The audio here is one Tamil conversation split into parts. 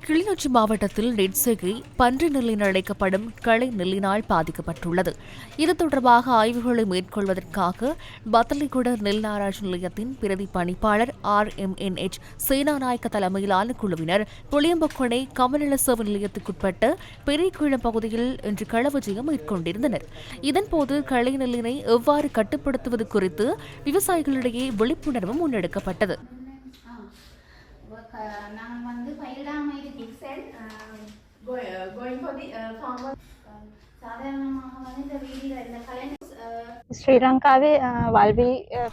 கிளிநொச்சி மாவட்டத்தில் நெற்செய்கை பன்றி நெல் என அழைக்கப்படும் களை நெல்லினால் பாதிக்கப்பட்டுள்ளது. இது தொடர்பாக ஆய்வுகளை மேற்கொள்வதற்காக பத்தலைக்குட நெல் ஆராய்ச்சி நிலையத்தின் பிரதி பணிப்பாளர் RMNH சேனாநாயக்க தலைமையிலான குழுவினர் புளியம்பொக்கொனை கமநலசேவை நிலையத்துக்குட்பட்ட பெரியகுளம் பகுதியில் இன்று களவிஜயம் மேற்கொண்டிருந்தனர். இதன்போது களை நெல்லினை எவ்வாறு கட்டுப்படுத்துவது குறித்து விவசாயிகளிடையே விழிப்புணர்வு முன்னெடுக்கப்பட்டது. நாங்கள் வந்து பயிரிடாமல் going for the farmer சாதாரணமாக வந்து இந்த வீதியில் இந்த கலை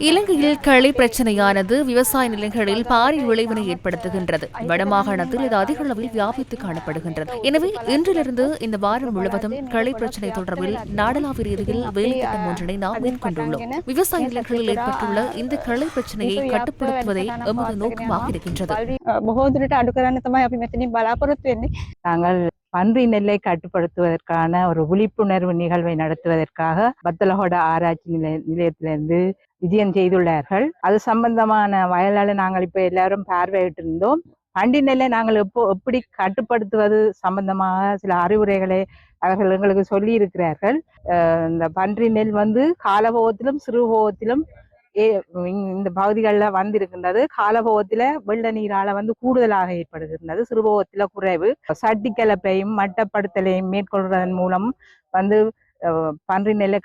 இலங்கையில் களி பிரச்சினையானது விவசாய நிலங்களில் பாரிய விளைவினை ஏற்படுத்துகின்றது. வடமாகாணத்தில் இது அதிக அளவில் வியாபித்து காணப்படுகின்றது. எனவே இன்றிலிருந்து இந்த வாரம் முழுவதும் களி பிரச்சினை தொடர்பில் நாடளாவிய ரீதியில் வேலைத்திட்டம் ஒன்றினை நாம் மேற்கொண்டுள்ளோம். விவசாய நிலங்களில் ஏற்பட்டுள்ள இந்த களி பிரச்சினையை கட்டுப்படுத்துவதே எமது நோக்கமாக இருக்கின்றது. நாங்கள் பன்றி நெல்லை கட்டுப்படுத்துவதற்கான ஒரு விழிப்புணர்வு நிகழ்வை நடத்துவதற்காக பத்தலகோட ஆராய்ச்சி நிலையத்திலிருந்து விஜயம் செய்துள்ளார்கள். அது சம்பந்தமான வயலால நாங்கள் இப்ப எல்லாரும் பார்வையிட்டு இருந்தோம். பன்றி நெல்லை நாங்கள் எப்படி கட்டுப்படுத்துவது சம்பந்தமாக சில அறிவுரைகளை அவர்கள் எங்களுக்கு சொல்லி இருக்கிறார்கள். இந்த பன்றி நெல் வந்து காலபோகத்திலும் சிறுபோகத்திலும் இந்த பகுதிகளில் வந்திருக்கின்றது. காலபோகத்துல வெள்ள நீரால வந்து கூடுதலாக ஏற்படுகின்றது, சிறுபோகத்துல குறைவு. சட்டி கலப்பையும் மட்டப்படுத்தலையும் மேற்கொள்வதன் மூலம் வந்து பன்றி நெல்லை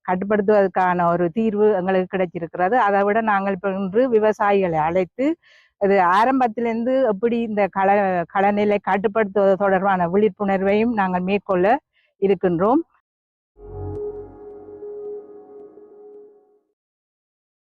கட்டுப்படுத்துவதற்கான ஒரு தீர்வு எங்களுக்கு கிடைச்சிருக்கிறது. அதை விட நாங்கள் இப்போ இன்று விவசாயிகளை அழைத்து அது ஆரம்பத்திலிருந்து எப்படி இந்த களநிலை கட்டுப்படுத்துவது தொடர்பான விழிப்புணர்வையும் நாங்கள் மேற்கொள்ள இருக்கின்றோம்.